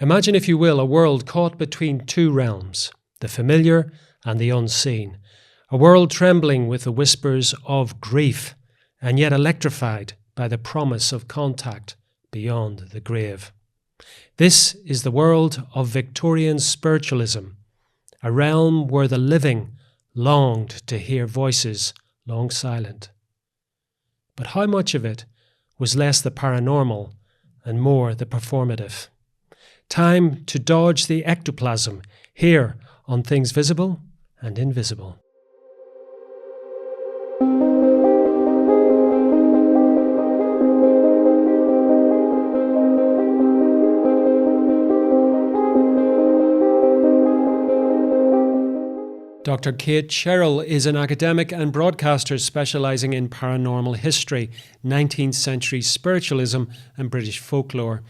Imagine, if you will, a world caught between two realms, the familiar and the unseen. A world trembling with the whispers of grief, and yet electrified by the promise of contact beyond the grave. This is the world of Victorian Spiritualism, a realm where the living longed to hear voices long silent. But how much of it was less the paranormal and more the performative? Time to dodge the ectoplasm here on Things Visible and Invisible. Dr. Kate Cherrell is an academic and broadcaster specialising in paranormal history, 19th century spiritualism and British folklore.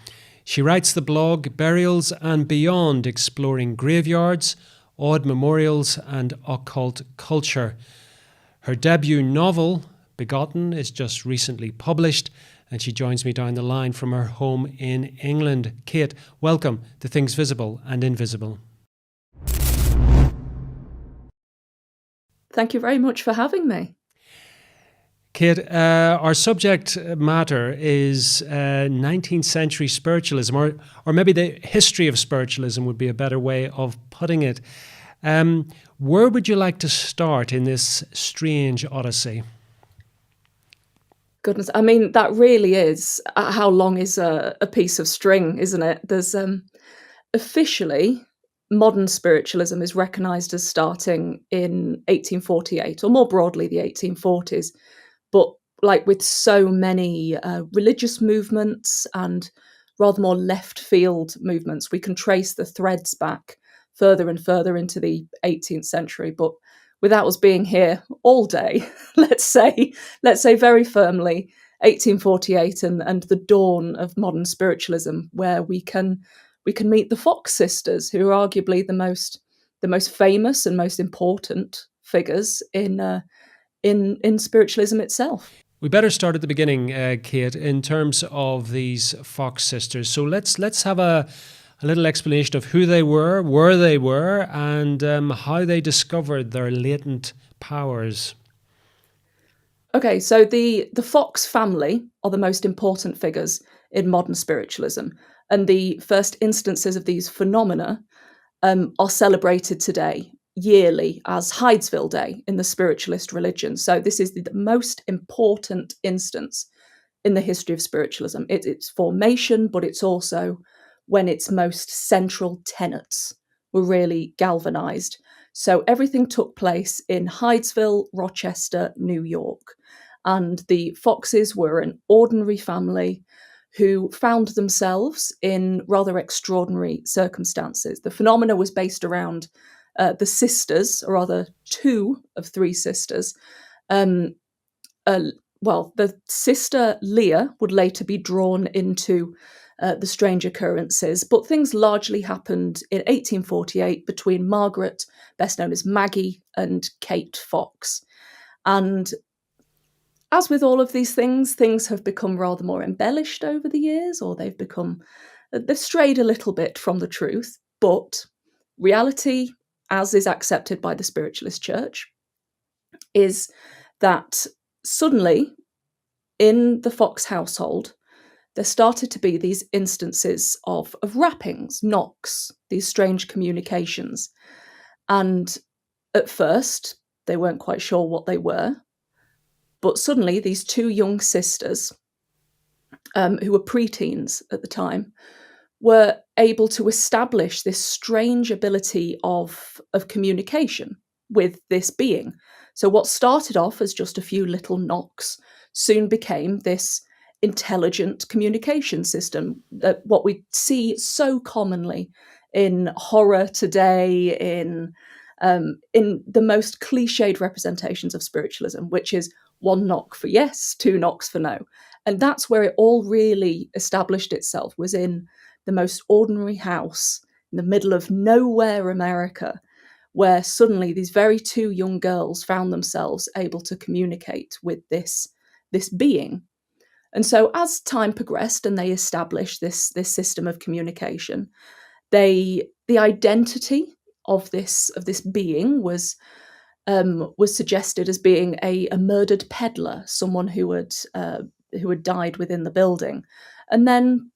She writes the blog Burials and Beyond, exploring graveyards, odd memorials and occult culture. Her debut novel, Begotten, is just recently published, and she joins me down the line from her home in England. Kate, welcome to Things Visible and Invisible. Thank you very much for having me. Kate, our subject matter is 19th century spiritualism, or maybe the history of spiritualism would be a better way of putting it. Where would you like to start in this strange odyssey? Goodness, I mean, that really is, how long is a piece of string, isn't it? There's officially, modern spiritualism is recognised as starting in 1848, or more broadly, the 1840s. But like with so many religious movements and rather more left field movements, we can trace the threads back further and further into the 18th century. But without us being here all day, let's say very firmly 1848 and the dawn of modern spiritualism, where we can meet the Fox sisters, who are arguably the most famous and most important figures in spiritualism itself. We better start at the beginning, Kate, in terms of these Fox sisters. So let's have a little explanation of who they were, where they were, and how they discovered their latent powers. Okay, so the Fox family are the most important figures in modern spiritualism, and the first instances of these phenomena are celebrated today, yearly, as Hydesville Day in the spiritualist religion. So this is the most important instance in the history of spiritualism. It's formation, but it's also when its most central tenets were really galvanized. So everything took place in Hydesville, Rochester, New York. And the Foxes were an ordinary family who found themselves in rather extraordinary circumstances. The phenomena was based around the sisters, or rather two of three sisters. The sister Leah would later be drawn into the strange occurrences, but things largely happened in 1848 between Margaret, best known as Maggie, and Kate Fox. And as with all of these things have become rather more embellished over the years, or they've strayed a little bit from the truth. But reality, as is accepted by the Spiritualist Church, is that suddenly in the Fox household, there started to be these instances of rappings, knocks, these strange communications. And at first, they weren't quite sure what they were. But suddenly, these two young sisters, who were preteens at the time, were able to establish this strange ability of communication with this being. So what started off as just a few little knocks soon became this intelligent communication system, what we see so commonly in horror today, in the most cliched representations of spiritualism, which is one knock for yes, two knocks for no. And that's where it all really established itself, was in the most ordinary house in the middle of nowhere, America, where suddenly these very two young girls found themselves able to communicate with this being. And so as time progressed and they established this system of communication, the identity of this being was suggested as being a murdered peddler, someone who had died within the building. And then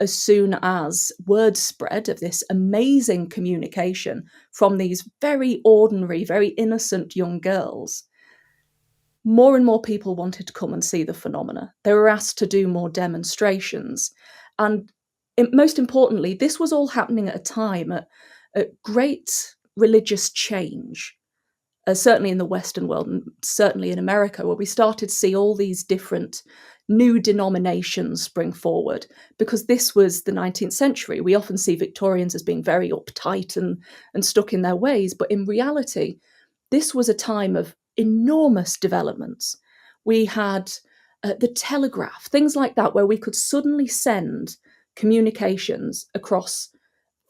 as soon as word spread of this amazing communication from these very ordinary, very innocent young girls, more and more people wanted to come and see the phenomena. They were asked to do more demonstrations. And most importantly, this was all happening at a time at great religious change, certainly in the Western world and certainly in America, where we started to see all these different new denominations spring forward, because this was the 19th century. We often see Victorians as being very uptight and stuck in their ways, but in reality, this was a time of enormous developments. We had the telegraph, things like that, where we could suddenly send communications across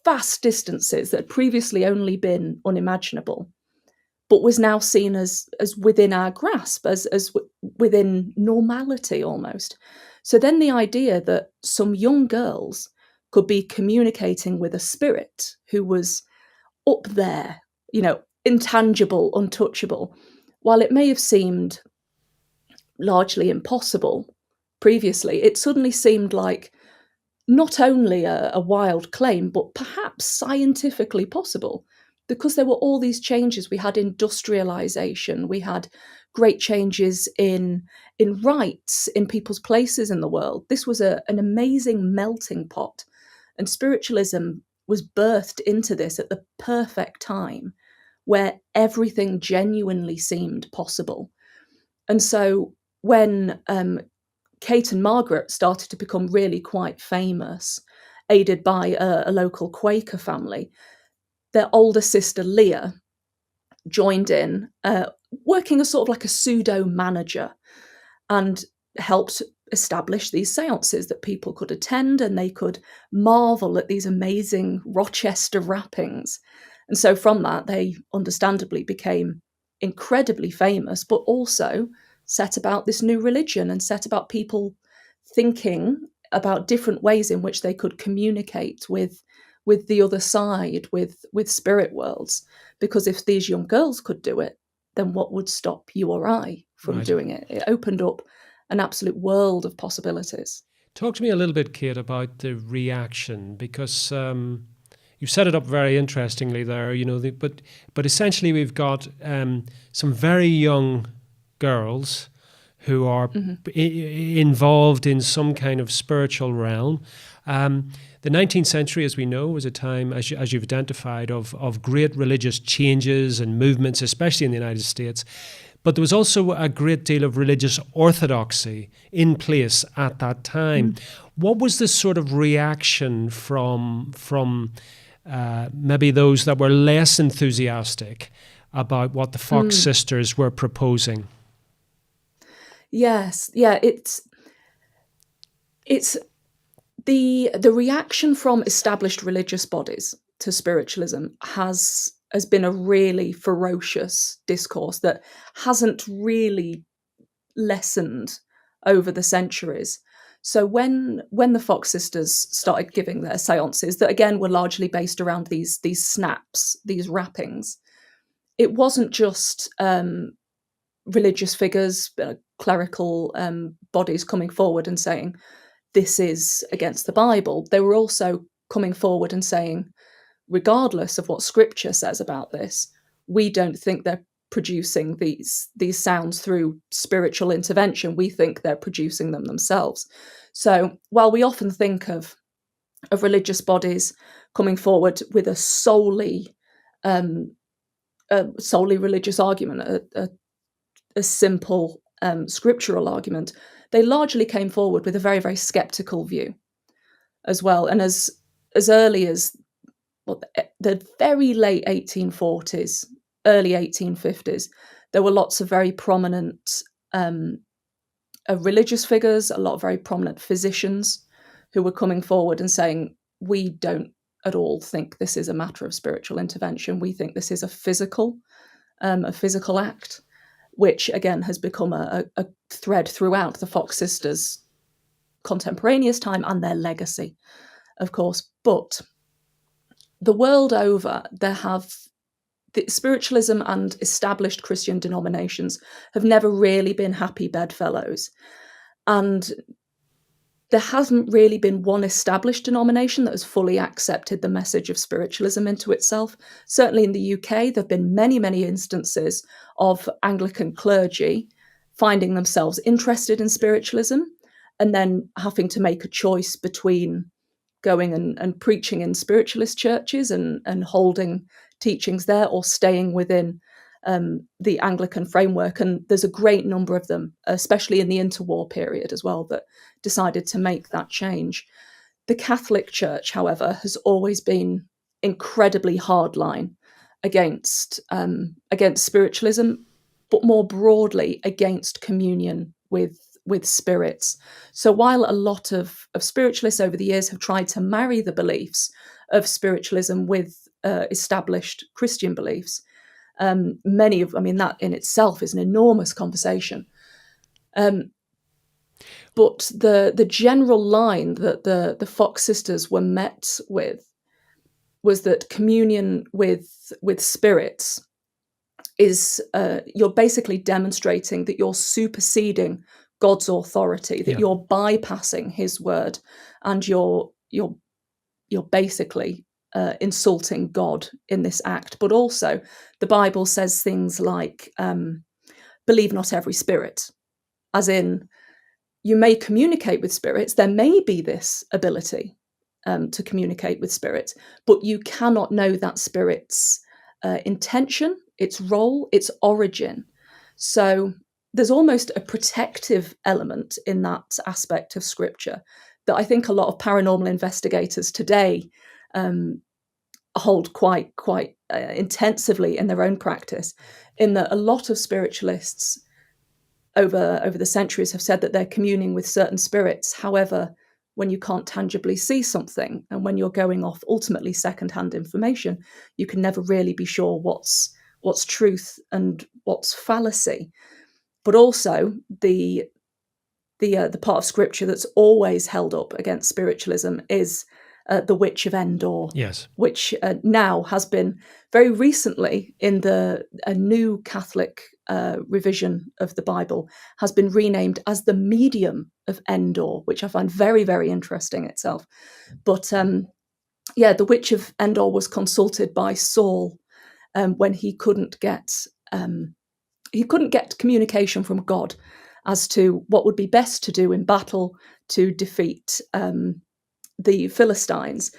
vast distances that had previously only been unimaginable, but was now seen as within our grasp, as within normality almost. So then the idea that some young girls could be communicating with a spirit who was up there, intangible, untouchable, while it may have seemed largely impossible previously, it suddenly seemed like not only a wild claim, but perhaps scientifically possible, because there were all these changes. We had industrialization, we had great changes in rights, in people's places in the world. This was an amazing melting pot, and spiritualism was birthed into this at the perfect time, where everything genuinely seemed possible. And so when Kate and Margaret started to become really quite famous, aided by a local Quaker family, their older sister Leah joined in, working as sort of like a pseudo manager, and helped establish these seances that people could attend, and they could marvel at these amazing Rochester wrappings. And so from that, they understandably became incredibly famous, but also set about this new religion and set about people thinking about different ways in which they could communicate with the other side, with spirit worlds. Because if these young girls could do it, then what would stop you or I from doing it? It opened up an absolute world of possibilities. Talk to me a little bit, Kate, about the reaction, because you set it up very interestingly there, but essentially we've got some very young girls who are involved in some kind of spiritual realm. The 19th century, as we know, was a time, as you've identified, of great religious changes and movements, especially in the United States. But there was also a great deal of religious orthodoxy in place at that time. What was the sort of reaction from maybe those that were less enthusiastic about what the Fox sisters were proposing? Yes, yeah, it's the reaction from established religious bodies to spiritualism has been a really ferocious discourse that hasn't really lessened over the centuries. So when the Fox sisters started giving their seances, that again were largely based around these snaps, these wrappings, it wasn't just religious figures, clerical bodies coming forward and saying, this is against the Bible. They were also coming forward and saying, regardless of what scripture says about this, we don't think they're producing these sounds through spiritual intervention. We think they're producing them themselves. So while we often think of religious bodies coming forward with a solely religious argument, a simple scriptural argument, they largely came forward with a very, very skeptical view as well. And as early as the very late 1840s, early 1850s, there were lots of very prominent religious figures, a lot of very prominent physicians who were coming forward and saying, we don't at all think this is a matter of spiritual intervention. We think this is a physical act, which again has become a thread throughout the Fox sisters' contemporaneous time and their legacy, of course. But the world over, the spiritualism and established Christian denominations have never really been happy bedfellows. And there hasn't really been one established denomination that has fully accepted the message of spiritualism into itself. Certainly in the UK, there have been many, many instances of Anglican clergy finding themselves interested in spiritualism and then having to make a choice between going and preaching in spiritualist churches and holding teachings there, or staying within the Anglican framework. And there's a great number of them, especially in the interwar period as well, that decided to make that change. The Catholic Church, however, has always been incredibly hardline against spiritualism, but more broadly against communion with spirits. So while a lot of spiritualists over the years have tried to marry the beliefs of spiritualism with established Christian beliefs, that in itself is an enormous conversation. But the general line that the Fox sisters were met with was that communion with spirits is you're basically demonstrating that you're superseding God's authority, that you're bypassing his word, and you're basically insulting God in this act. But also the Bible says things like, believe not every spirit, as in, you may communicate with spirits. There may be this ability to communicate with spirits, but you cannot know that spirit's intention, its role, its origin. So there's almost a protective element in that aspect of scripture that I think a lot of paranormal investigators today hold quite intensively in their own practice, in that a lot of spiritualists over the centuries have said that they're communing with certain spirits. However, when you can't tangibly see something, and when you're going off ultimately secondhand information, you can never really be sure what's truth and what's fallacy. But also the part of scripture that's always held up against spiritualism is the Witch of Endor, yes, which now has been very recently in a new Catholic revision of the Bible has been renamed as the Medium of Endor, which I find very, very interesting itself. But the Witch of Endor was consulted by Saul when he couldn't get communication from God as to what would be best to do in battle to defeat the Philistines.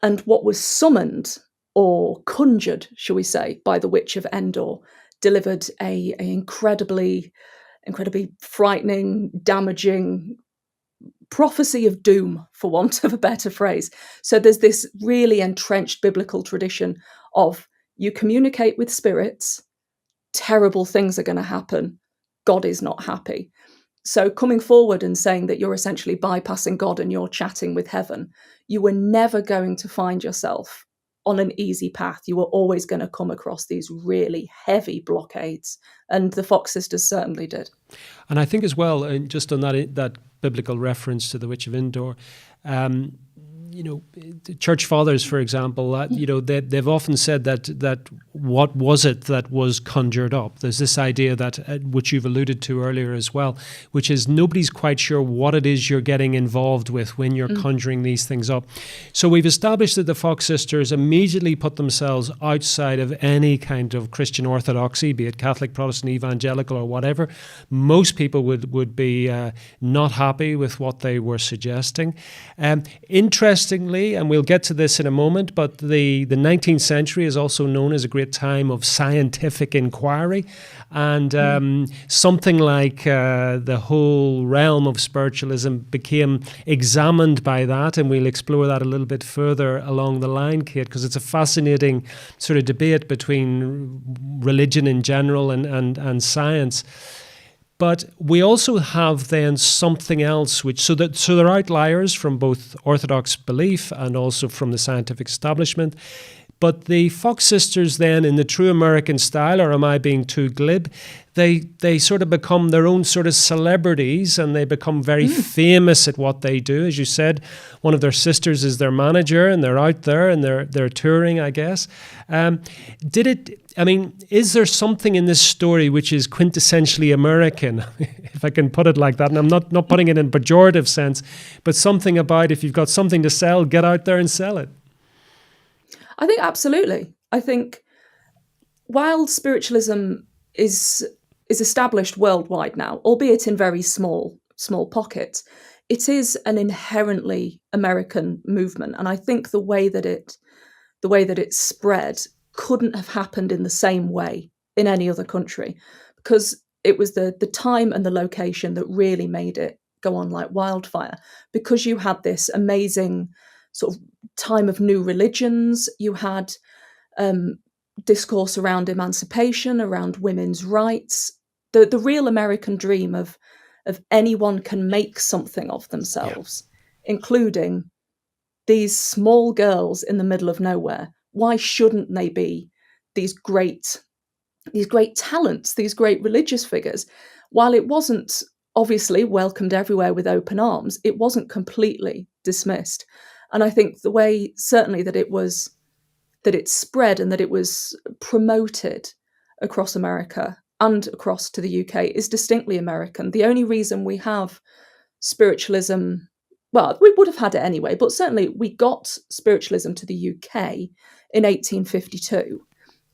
And what was summoned or conjured, shall we say, by the Witch of Endor delivered a incredibly frightening, damaging prophecy of doom, for want of a better phrase. So there's this really entrenched biblical tradition of, you communicate with spirits, terrible things are going to happen, God is not happy. So coming forward and saying that you're essentially bypassing God and you're chatting with heaven, you were never going to find yourself on an easy path. You were always going to come across these really heavy blockades. And the Fox sisters certainly did. And I think as well, and just on that biblical reference to the Witch of Endor, the church fathers, for example, they've often said that what was it that was conjured up? There's this idea that, which you've alluded to earlier as well, which is nobody's quite sure what it is you're getting involved with when you're conjuring these things up. So we've established that the Fox sisters immediately put themselves outside of any kind of Christian orthodoxy, be it Catholic, Protestant, evangelical, or whatever. Most people would be not happy with what they were suggesting. Interestingly, and we'll get to this in a moment, but the 19th century is also known as a great time of scientific inquiry, and something like the whole realm of spiritualism became examined by that, and we'll explore that a little bit further along the line, Kate, because it's a fascinating sort of debate between religion in general and science. But we also have then something else, so there are outliers from both Orthodox belief and also from the scientific establishment. But the Fox sisters then, in the true American style, or am I being too glib, they sort of become their own sort of celebrities, and they become very famous at what they do. As you said, one of their sisters is their manager, and they're out there and they're touring, I guess. Is there something in this story which is quintessentially American, if I can put it like that? And I'm not putting it in a pejorative sense, but something about, if you've got something to sell, get out there and sell it. I think absolutely. I think while spiritualism is established worldwide now, albeit in very small pockets, it is an inherently American movement. And I think the way that it spread couldn't have happened in the same way in any other country, because it was the time and the location that really made it go on like wildfire, because you had this amazing sort of time of new religions. You had discourse around emancipation, around women's rights, the real American dream of anyone can make something of themselves, including these small girls in the middle of nowhere. Why shouldn't they be these great talents, these great religious figures? While it wasn't obviously welcomed everywhere with open arms, it wasn't completely dismissed. And I think the way certainly that it spread and that it was promoted across America and across to the UK is distinctly American. The only reason we have spiritualism, well, we would have had it anyway, but certainly we got spiritualism to the UK in 1852,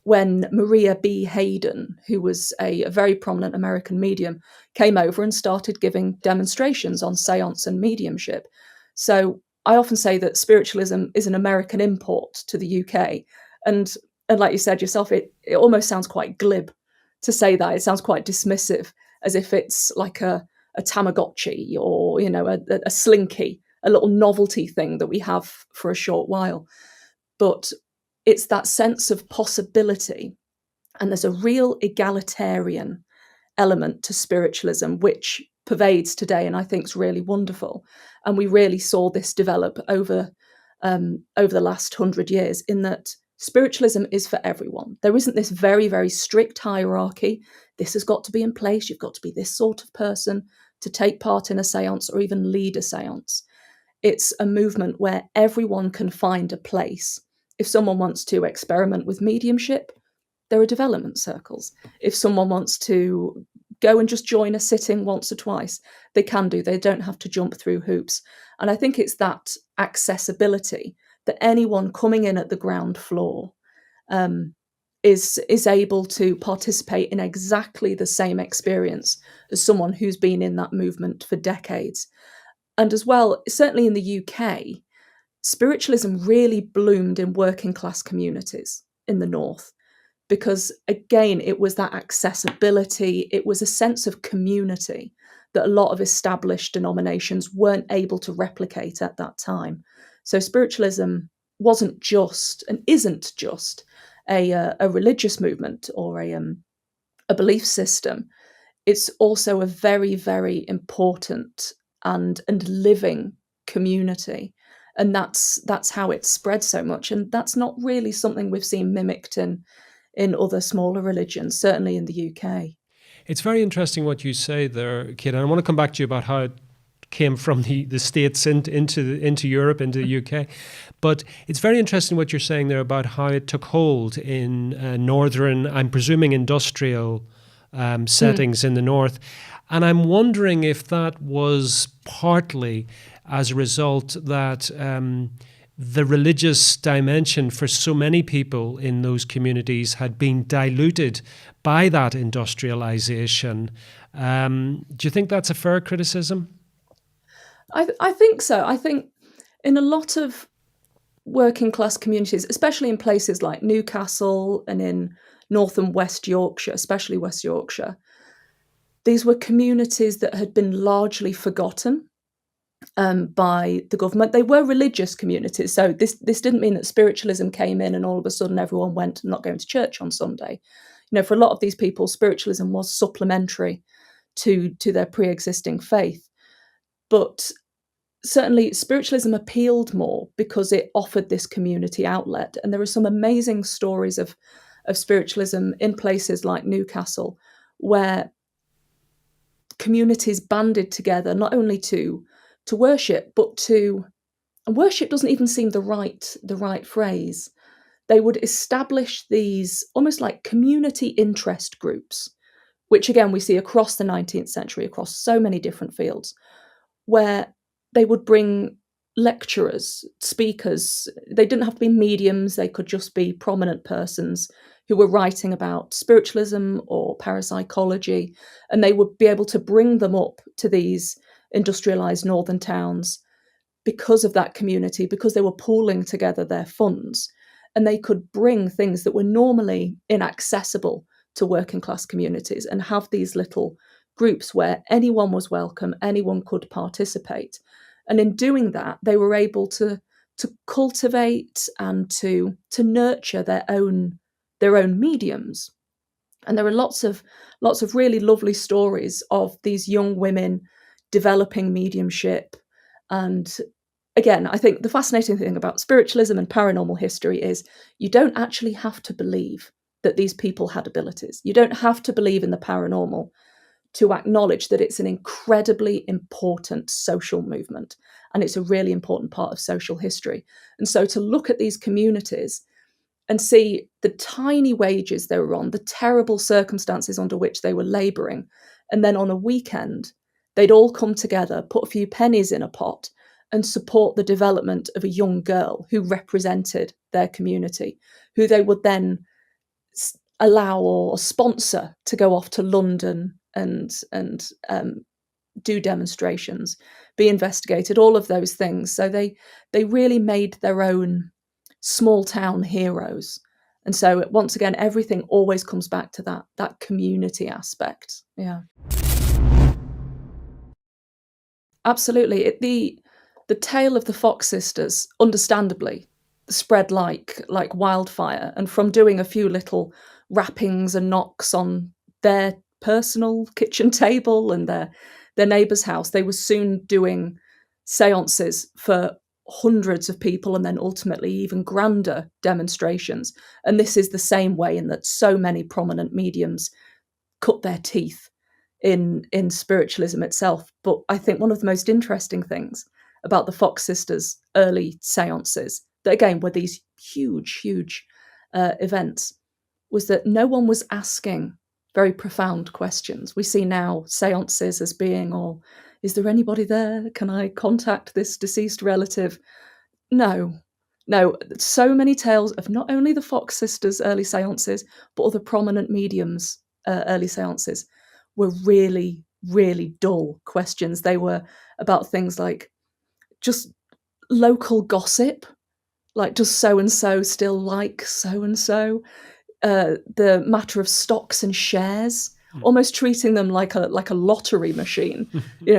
when Maria B. Hayden, who was a very prominent American medium, came over and started giving demonstrations on seance and mediumship. So I often say that spiritualism is an American import to the UK. And like you said yourself, it almost sounds quite glib to say that. It sounds quite dismissive, as if it's like a Tamagotchi or, a slinky, a little novelty thing that we have for a short while. But it's that sense of possibility. And there's a real egalitarian element to spiritualism, which pervades today, and I think is really wonderful. And we really saw this develop over the last 100 years, in that spiritualism is for everyone. There isn't this very, very strict hierarchy. This has got to be in place. You've got to be this sort of person to take part in a seance or even lead a seance. It's a movement where everyone can find a place. If someone wants to experiment with mediumship, there are development circles. If someone wants to go and just join a sitting once or twice, they can do. They don't have to jump through hoops. And I think it's that accessibility that anyone coming in at the ground floor is able to participate in exactly the same experience as someone who's been in that movement for decades. And as well, certainly in the UK, spiritualism really bloomed in working class communities in the North, because again, it was that accessibility, it was a sense of community that a lot of established denominations weren't able to replicate at that time. So spiritualism wasn't just and isn't just a religious movement or a belief system. It's also a very, very important and living community. And that's how it spread so much. And that's not really something we've seen mimicked in other smaller religions, certainly in the UK. It's very interesting what you say there, Kate. And I want to come back to you about how it came from the States into Europe, into the UK. But it's very interesting what you're saying there about how it took hold in northern, I'm presuming, industrial settings in the north. And I'm wondering if that was partly as a result that the religious dimension for so many people in those communities had been diluted by that industrialization. Do you think that's a fair criticism? I think so. I think in a lot of working class communities, especially in places like Newcastle and in North and West Yorkshire, especially West Yorkshire, these were communities that had been largely forgotten by the government. They were religious communities. So this didn't mean that spiritualism came in and all of a sudden everyone went not going to church on Sunday. For a lot of these people, spiritualism was supplementary to their pre-existing faith. But certainly spiritualism appealed more because it offered this community outlet. And there are some amazing stories of spiritualism in places like Newcastle, where communities banded together not only to worship, but to, and worship doesn't even seem the right phrase. They would establish these almost like community interest groups, which again we see across the 19th century, across so many different fields, where they would bring lecturers, speakers. They didn't have to be mediums, they could just be prominent persons who were writing about spiritualism or parapsychology, and they would be able to bring them up to these industrialized northern towns because of that community, because they were pooling together their funds, and they could bring things that were normally inaccessible to working class communities and have these little groups where anyone was welcome, anyone could participate. And in doing that, they were able to cultivate and to nurture their own mediums. And there are lots of really lovely stories of these young women developing mediumship. And again, I think the fascinating thing about spiritualism and paranormal history is you don't actually have to believe that these people had abilities. You don't have to believe in the paranormal to acknowledge that it's an incredibly important social movement, and it's a really important part of social history. And so to look at these communities and see the tiny wages they were on, the terrible circumstances under which they were labouring, and then on a weekend, they'd all come together, put a few pennies in a pot, and support the development of a young girl who represented their community, who they would then allow or sponsor to go off to London and do demonstrations, be investigated, all of those things. So they really made their own small town heroes. And so once again, everything always comes back to that community aspect. Yeah, absolutely. The tale of the Fox sisters, understandably, spread like wildfire. And from doing a few little rappings and knocks on their personal kitchen table and their neighbour's house, they were soon doing seances for hundreds of people, and then ultimately even grander demonstrations. And this is the same way in that so many prominent mediums cut their teeth in spiritualism itself. But I think one of the most interesting things about the Fox sisters' early seances, that again were these huge events, was that no one was asking very profound questions. We see now seances as being, oh, is there anybody there? Can I contact this deceased relative? No. So many tales of not only the Fox sisters' early seances, but other prominent mediums' early seances were really, really dull questions. They were about things like just local gossip, like does so-and-so still like so-and-so? The matter of stocks and shares, almost treating them like a lottery machine,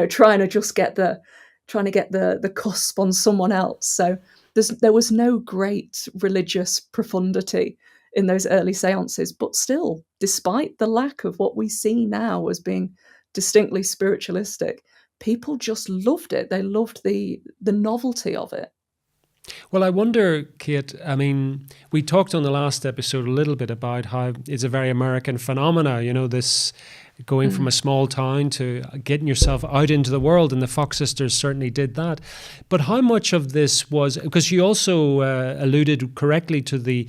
trying to get the cusp on someone else. So there was no great religious profundity in those early seances, but still, despite the lack of what we see now as being distinctly spiritualistic, people just loved it. They loved the novelty of it. Well, I wonder, Kate, I mean, we talked on the last episode a little bit about how it's a very American phenomena, this going from a small town to getting yourself out into the world, and the Fox sisters certainly did that. But how much of this was, because you also alluded correctly to the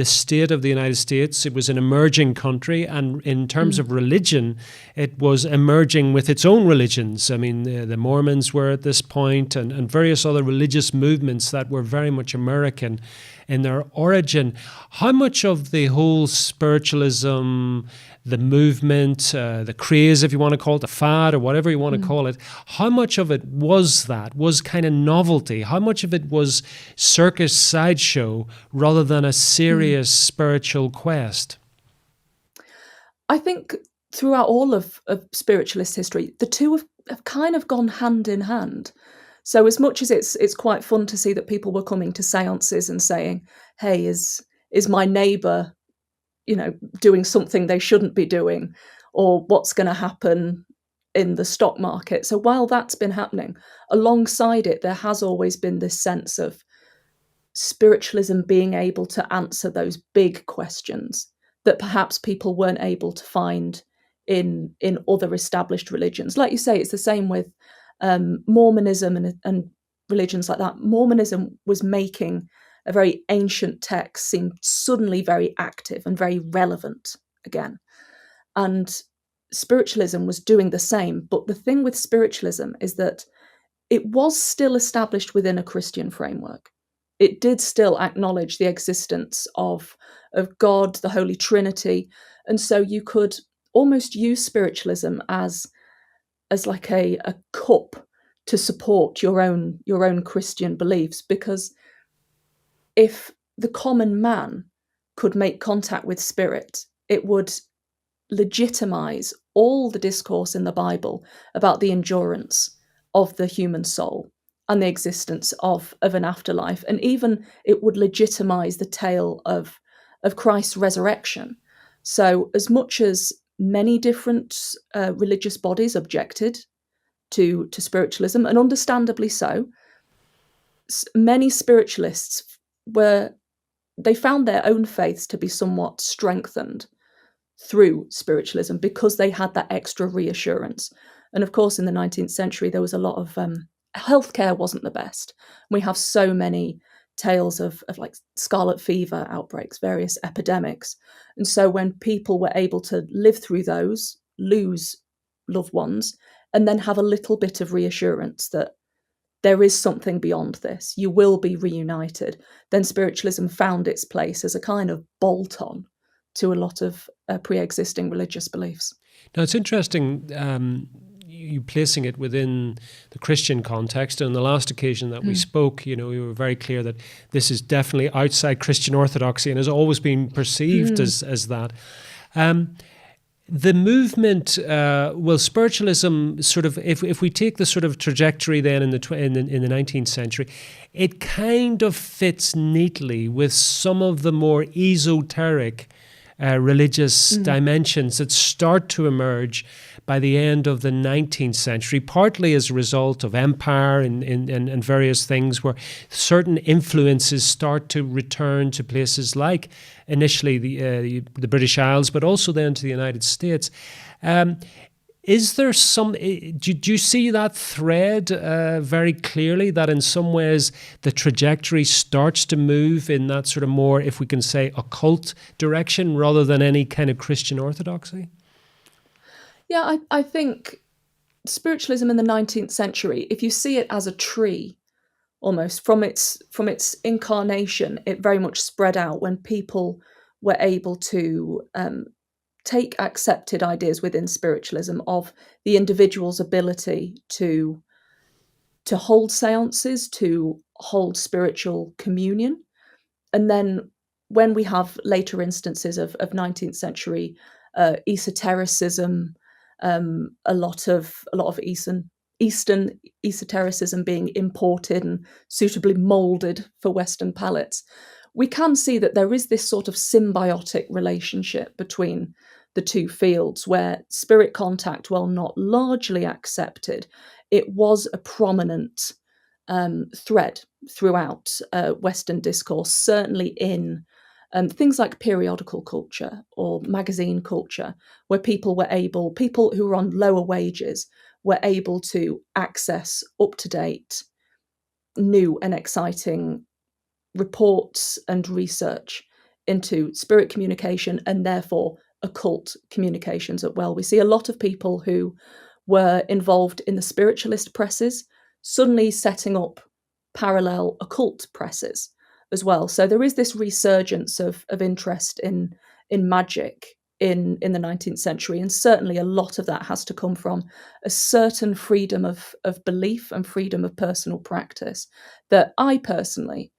state of the United States. It was an emerging country, and in terms of religion, it was emerging with its own religions. I mean, the Mormons were at this point, and various other religious movements that were very much American in their origin. How much of the whole spiritualism, the movement, the craze, if you want to call it, the fad, or whatever you want to call it, how much of it was kind of novelty? How much of it was circus sideshow rather than a serious spiritual quest? I think throughout all of spiritualist history, the two have kind of gone hand in hand. So as much as it's quite fun to see that people were coming to seances and saying, hey, is my neighbour, doing something they shouldn't be doing, or what's going to happen in the stock market. So while that's been happening, alongside it, there has always been this sense of spiritualism being able to answer those big questions that perhaps people weren't able to find in other established religions. Like you say, it's the same with Mormonism and religions like that. Mormonism was making a very ancient text seem suddenly very active and very relevant again. And spiritualism was doing the same. But the thing with spiritualism is that it was still established within a Christian framework. It did still acknowledge the existence of God, the Holy Trinity. And so you could almost use spiritualism as like a cup to support your own Christian beliefs, because if the common man could make contact with spirit, it would legitimize all the discourse in the Bible about the endurance of the human soul and the existence of an afterlife. And even it would legitimize the tale of Christ's resurrection. So as much as many different religious bodies objected to spiritualism, and understandably so, many spiritualists they found their own faiths to be somewhat strengthened through spiritualism because they had that extra reassurance. And of course, in the 19th century, there was a lot of healthcare wasn't the best. We have so many tales of like scarlet fever outbreaks, various epidemics. And so when people were able to live through those, lose loved ones, and then have a little bit of reassurance that there is something beyond this, you will be reunited, then spiritualism found its place as a kind of bolt-on to a lot of pre-existing religious beliefs. Now, it's interesting you placing it within the Christian context. And on the last occasion that we spoke, we were very clear that this is definitely outside Christian orthodoxy and has always been perceived as that. The movement, spiritualism sort of, if we take the sort of trajectory then in the 19th century, it kind of fits neatly with some of the more esoteric religious dimensions that start to emerge by the end of the 19th century, partly as a result of empire and various things where certain influences start to return to places like initially the British Isles, but also then to the United States. Is there some, do you see that thread very clearly, that in some ways the trajectory starts to move in that sort of more, if we can say, occult direction rather than any kind of Christian orthodoxy? Yeah, I think spiritualism in the 19th century, if you see it as a tree, almost from its incarnation, it very much spread out when people were able to take accepted ideas within spiritualism of the individual's ability to hold seances, to hold spiritual communion. And then when we have later instances of 19th century esotericism, a lot of Eastern esotericism being imported and suitably moulded for Western palates, we can see that there is this sort of symbiotic relationship between the two fields where spirit contact, while not largely accepted, it was a prominent thread throughout Western discourse, certainly in things like periodical culture or magazine culture, where people who were on lower wages were able to access up-to-date, new and exciting reports and research into spirit communication and therefore occult communications as well. We see a lot of people who were involved in the spiritualist presses suddenly setting up parallel occult presses as well. So there is this resurgence of interest in magic in the 19th century, and certainly a lot of that has to come from a certain freedom of belief and freedom of personal practice that I personally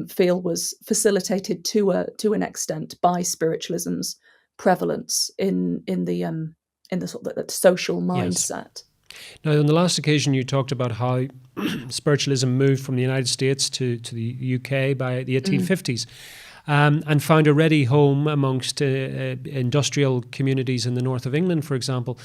feel was facilitated to an extent by spiritualism's prevalence in the sort of the social mindset. Yes. Now, on the last occasion, you talked about how spiritualism moved from the United States to the UK by the 1850s and found a ready home amongst industrial communities in the north of England, for example.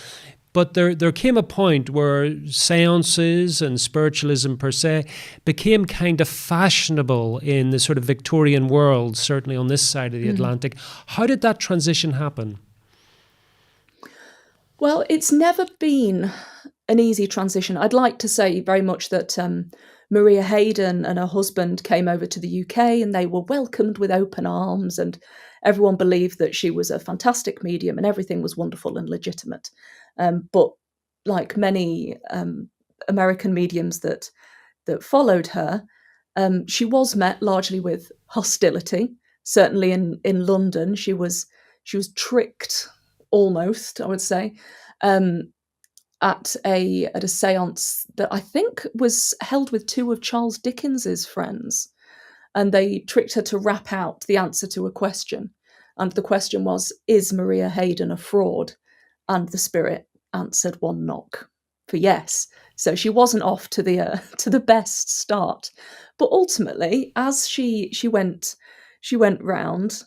But there came a point where seances and spiritualism per se became kind of fashionable in the sort of Victorian world, certainly on this side of the Atlantic. How did that transition happen? Well, it's never been an easy transition. I'd like to say very much that Maria Hayden and her husband came over to the UK and they were welcomed with open arms, and everyone believed that she was a fantastic medium and everything was wonderful and legitimate. But like many American mediums that followed her, she was met largely with hostility. Certainly in London, she was tricked almost, I would say, at a séance that I think was held with two of Charles Dickens's friends, and they tricked her to rap out the answer to a question, and the question was, "Is Maria Hayden a fraud?" And the spirit answered one knock for yes. So she wasn't off to the best start, but ultimately, as she went round,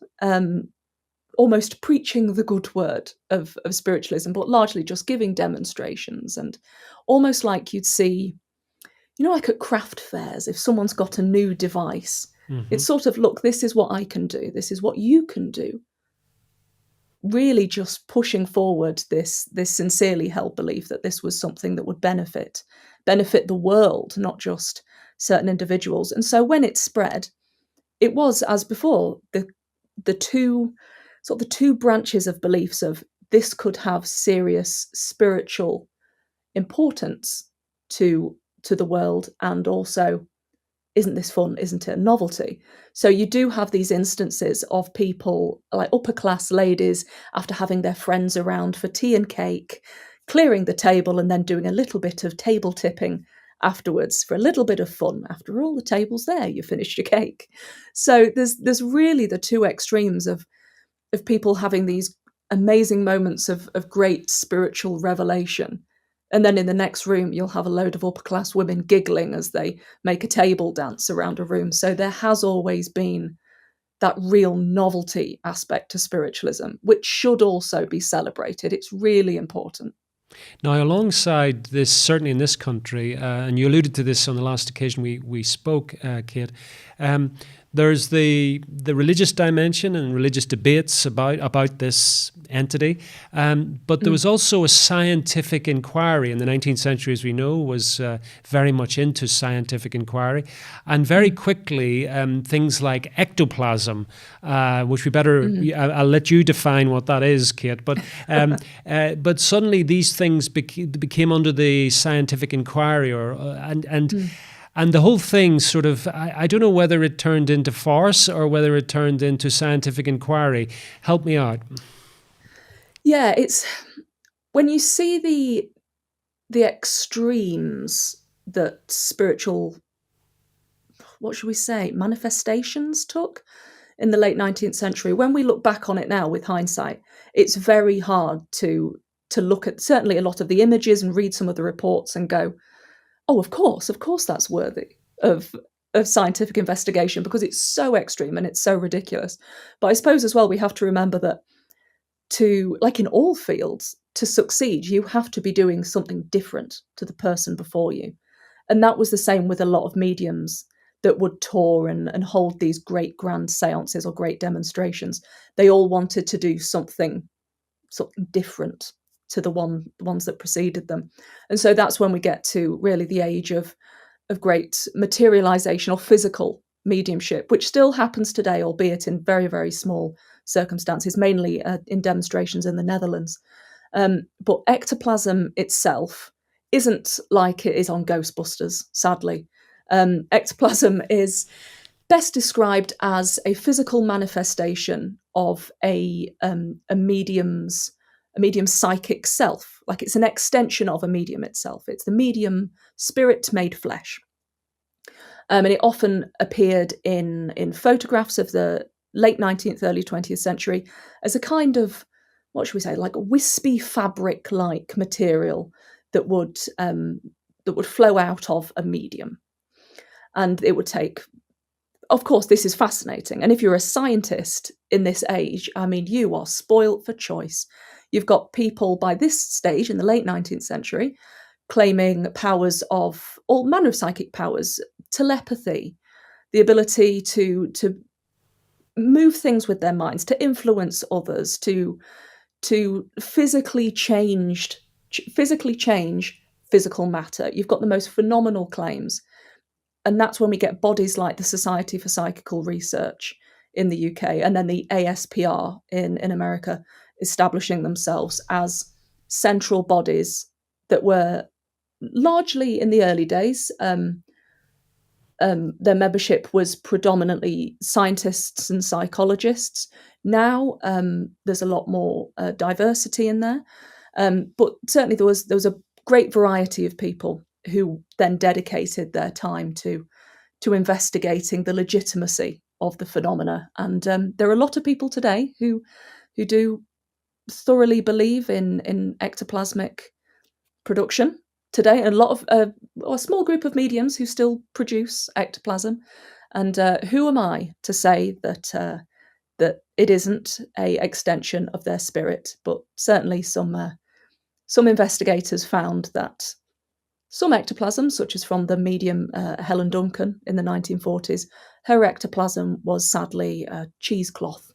almost preaching the good word of spiritualism, but largely just giving demonstrations, and almost like you'd see, like at craft fairs, if someone's got a new device, it's sort of, look, this is what I can do, this is what you can do. Really just pushing forward this sincerely held belief that this was something that would benefit the world, not just certain individuals. And so when it spread, it was, as before, the two branches of beliefs of this could have serious spiritual importance to the world, and also, isn't this fun, isn't it? Novelty. So you do have these instances of people, like upper class ladies, after having their friends around for tea and cake, clearing the table and then doing a little bit of table tipping afterwards for a little bit of fun. After all, the table's there, you finished your cake. So there's really the two extremes of people having these amazing moments of great spiritual revelation. And then in the next room, you'll have a load of upper class women giggling as they make a table dance around a room. So there has always been that real novelty aspect to spiritualism, which should also be celebrated. It's really important. Now, alongside this, certainly in this country, and you alluded to this on the last occasion we spoke, Kate, there's the religious dimension and religious debates about this entity, but there was also a scientific inquiry in the 19th century, as we know, was very much into scientific inquiry, and very quickly things like ectoplasm, which we better, I'll let you define what that is, Kate, but suddenly these things became under the scientific inquiry, and the whole thing sort of, I don't know whether it turned into farce or whether it turned into scientific inquiry. Help me out. Yeah, it's when you see the extremes that spiritual, what should we say, manifestations took in the late 19th century. When we look back on it now with hindsight, it's very hard to look at certainly a lot of the images and read some of the reports and go, oh, of course that's worthy of scientific investigation, because it's so extreme and it's so ridiculous. But I suppose as well, we have to remember that like in all fields, to succeed, you have to be doing something different to the person before you. And that was the same with a lot of mediums that would tour and hold these great grand seances or great demonstrations. They all wanted to do something different to the ones that preceded them. And so that's when we get to really the age of great materialization or physical mediumship, which still happens today, albeit in very, very small circumstances, mainly in demonstrations in the Netherlands. But ectoplasm itself isn't like it is on Ghostbusters, sadly. Ectoplasm is best described as a physical manifestation of a medium's psychic self. Like, it's an extension of a medium itself. It's the medium spirit made flesh. And it often appeared in photographs of the late 19th, early 20th century as a kind of, what should we say, like a wispy fabric-like material that would flow out of a medium. And it would take, of course, this is fascinating. And if you're a scientist in this age, I mean, you are spoilt for choice. you've got people by this stage in the late 19th century claiming powers of all manner of psychic powers, telepathy, the ability to move things with their minds, to influence others, to physically change physical matter. You've got the most phenomenal claims. And that's when we get bodies like the Society for Psychical Research in the UK, and then the ASPR in America, establishing themselves as central bodies that were largely, in the early days, their membership was predominantly scientists and psychologists. Now there's a lot more diversity in there, but certainly there was a great variety of people who then dedicated their time to investigating the legitimacy of the phenomena. And there are a lot of people today who do thoroughly believe in ectoplasmic production today. A lot of a small group of mediums who still produce ectoplasm. And who am I to say that that it isn't a extension of their spirit? But certainly some investigators found that some ectoplasm, such as from the medium Helen Duncan in the 1940s, her ectoplasm was sadly cheesecloth,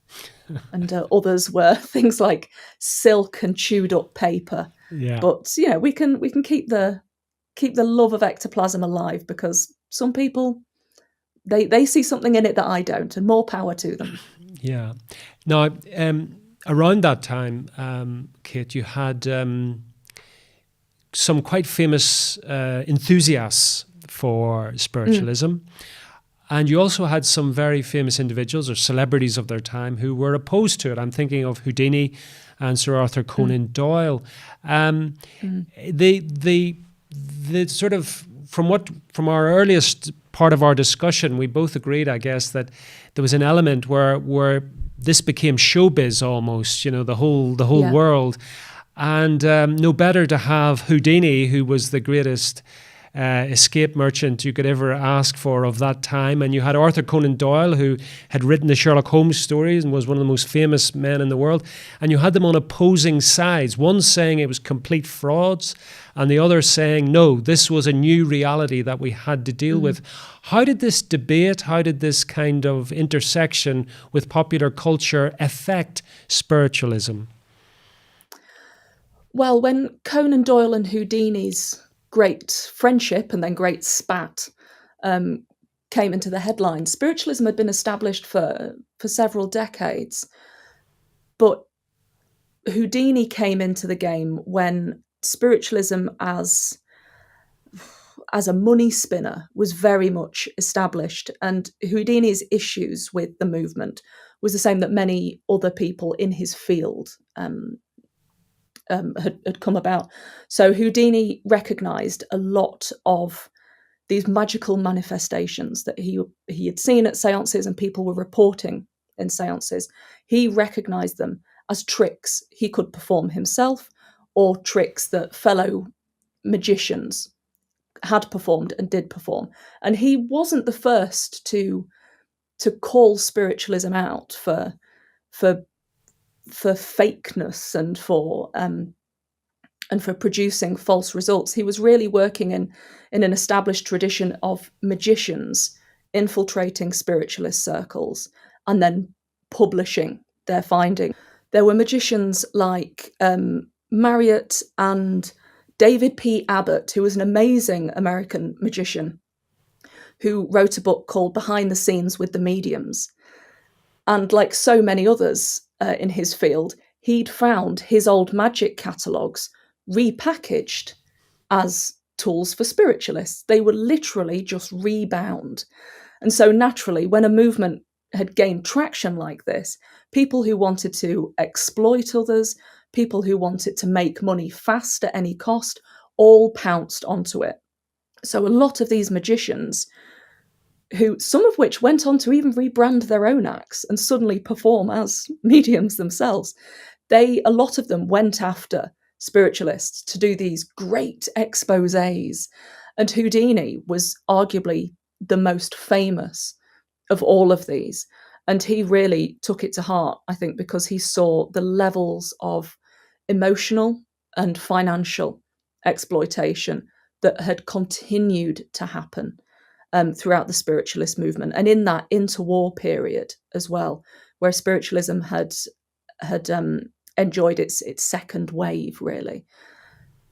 and others were things like silk and chewed up paper. Yeah. But we can keep the love of ectoplasm alive, because some people they see something in it that I don't, and more power to them. Yeah. Now, around that time, Kate, you had some quite famous enthusiasts for spiritualism. And you also had some very famous individuals or celebrities of their time who were opposed to it. I'm thinking of Houdini and Sir Arthur Conan Doyle. The sort of, from our earliest part of our discussion, we both agreed, I guess, that there was an element where this became showbiz almost, the whole world. And no better to have Houdini, who was the greatest escape merchant you could ever ask for of that time. And you had Arthur Conan Doyle, who had written the Sherlock Holmes stories and was one of the most famous men in the world. And you had them on opposing sides, one saying it was complete frauds and the other saying, no, this was a new reality that we had to deal with. How did this debate, how did this kind of intersection with popular culture affect spiritualism? Well, when Conan Doyle and Houdini's great friendship and then great spat came into the headlines, spiritualism had been established for several decades. But Houdini came into the game when spiritualism as a money spinner was very much established. And Houdini's issues with the movement was the same that many other people in his field had come about. So Houdini recognised a lot of these magical manifestations that he had seen at seances and people were reporting in seances. He recognised them as tricks he could perform himself, or tricks that fellow magicians had performed and did perform. And he wasn't the first to call spiritualism out for fakeness and for producing false results. He was really working in an established tradition of magicians infiltrating spiritualist circles and then publishing their findings. There were magicians like Marriott and David P. Abbott, who was an amazing American magician who wrote a book called Behind the Scenes with the Mediums. And like so many others in his field, he'd found his old magic catalogues repackaged as tools for spiritualists. They were literally just rebound. And so naturally, when a movement had gained traction like this, people who wanted to exploit others, people who wanted to make money fast at any cost, all pounced onto it. So a lot of these magicians, some of which went on to even rebrand their own acts and suddenly perform as mediums themselves, a lot of them went after spiritualists to do these great exposés. And Houdini was arguably the most famous of all of these. And he really took it to heart, I think, because he saw the levels of emotional and financial exploitation that had continued to happen throughout the spiritualist movement, and in that interwar period as well, where spiritualism had enjoyed its second wave, really.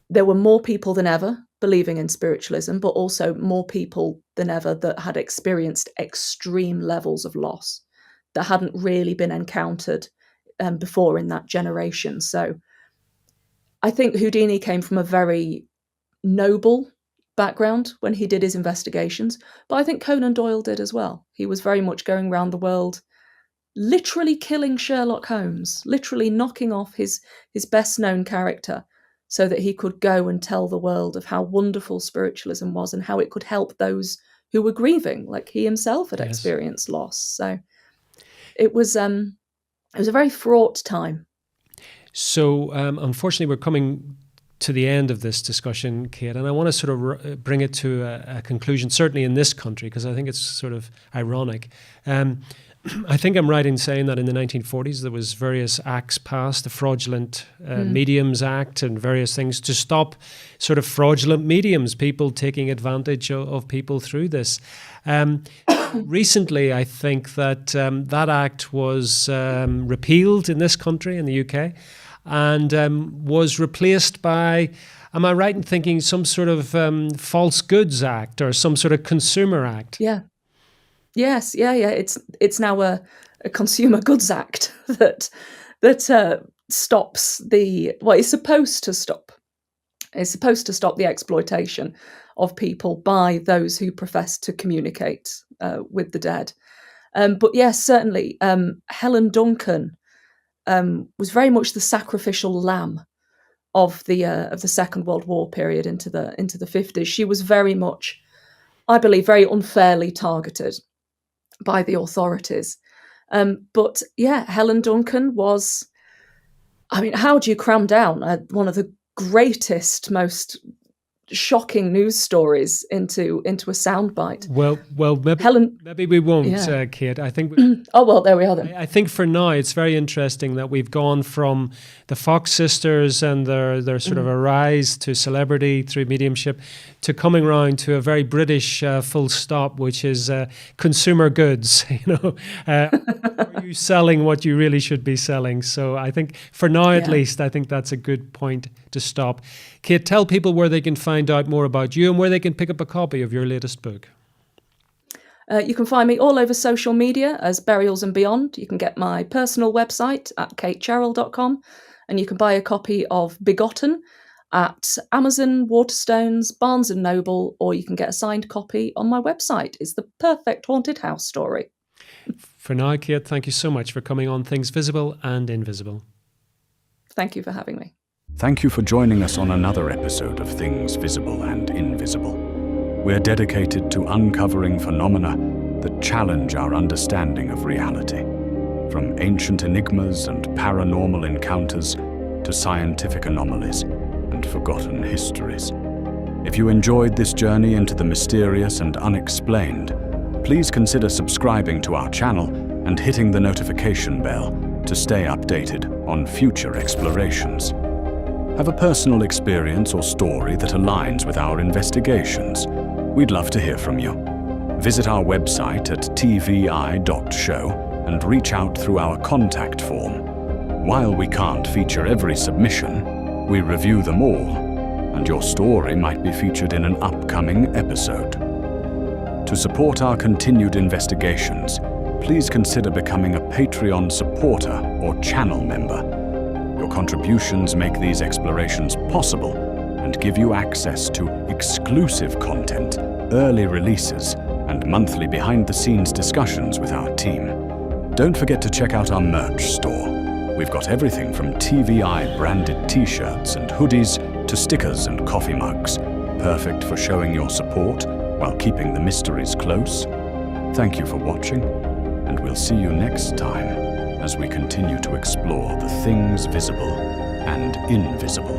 There were more people than ever believing in spiritualism, but also more people than ever that had experienced extreme levels of loss that hadn't really been encountered before in that generation. So I think Houdini came from a very noble background when he did his investigations, but I think Conan Doyle did as well. He was very much going around the world, literally killing Sherlock Holmes, literally knocking off his best known character so that he could go and tell the world of how wonderful spiritualism was and how it could help those who were grieving, like he himself had experienced loss. So it was a very fraught time. So unfortunately, we're coming to the end of this discussion, Kate, and I want to sort of bring it to a conclusion, certainly in this country, because I think it's sort of ironic. I think I'm right in saying that in the 1940s there was various acts passed, the Fraudulent Mediums Act and various things to stop sort of fraudulent mediums, people taking advantage of people through this. Recently, I think that that act was repealed in this country, in the UK, and was replaced by, am I right in thinking, some sort of False Goods Act or some sort of Consumer Act? Yeah. Yes, yeah. It's now a Consumer Goods Act that stops it's supposed to stop. It's supposed to stop the exploitation of people by those who profess to communicate with the dead. But yes, certainly, Helen Duncan was very much the sacrificial lamb of the Second World War period into the 50s. She was very much, I believe, very unfairly targeted by the authorities. But yeah, Helen Duncan was, I mean, how do you cram down one of the greatest, most shocking news stories into a soundbite? Well, maybe we won't, Kate. I think. Oh well, there we are then. I think for now it's very interesting that we've gone from the Fox sisters and their sort of a rise to celebrity through mediumship, to coming around to a very British full stop, which is consumer goods. Are you selling what you really should be selling? So I think for now, at least, I think that's a good point to stop. Kate, tell people where they can find out more about you and where they can pick up a copy of your latest book. You can find me all over social media as Burials and Beyond. You can get my personal website at katecherrell.com, and you can buy a copy of Begotten at Amazon, Waterstones, Barnes & Noble, or you can get a signed copy on my website. It's the perfect haunted house story. For now, Kate, thank you so much for coming on Things Visible and Invisible. Thank you for having me. Thank you for joining us on another episode of Things Visible and Invisible. We're dedicated to uncovering phenomena that challenge our understanding of reality, from ancient enigmas and paranormal encounters to scientific anomalies and forgotten histories. If you enjoyed this journey into the mysterious and unexplained, please consider subscribing to our channel and hitting the notification bell to stay updated on future explorations. Have a personal experience or story that aligns with our investigations? We'd love to hear from you. Visit our website at tvi.show and reach out through our contact form. While we can't feature every submission, we review them all, and your story might be featured in an upcoming episode. To support our continued investigations, please consider becoming a Patreon supporter or channel member. Your contributions make these explorations possible and give you access to exclusive content, early releases, and monthly behind-the-scenes discussions with our team. Don't forget to check out our merch store. We've got everything from TVI-branded t-shirts and hoodies to stickers and coffee mugs, perfect for showing your support while keeping the mysteries close. Thank you for watching, and we'll see you next time as we continue to explore the things visible and invisible.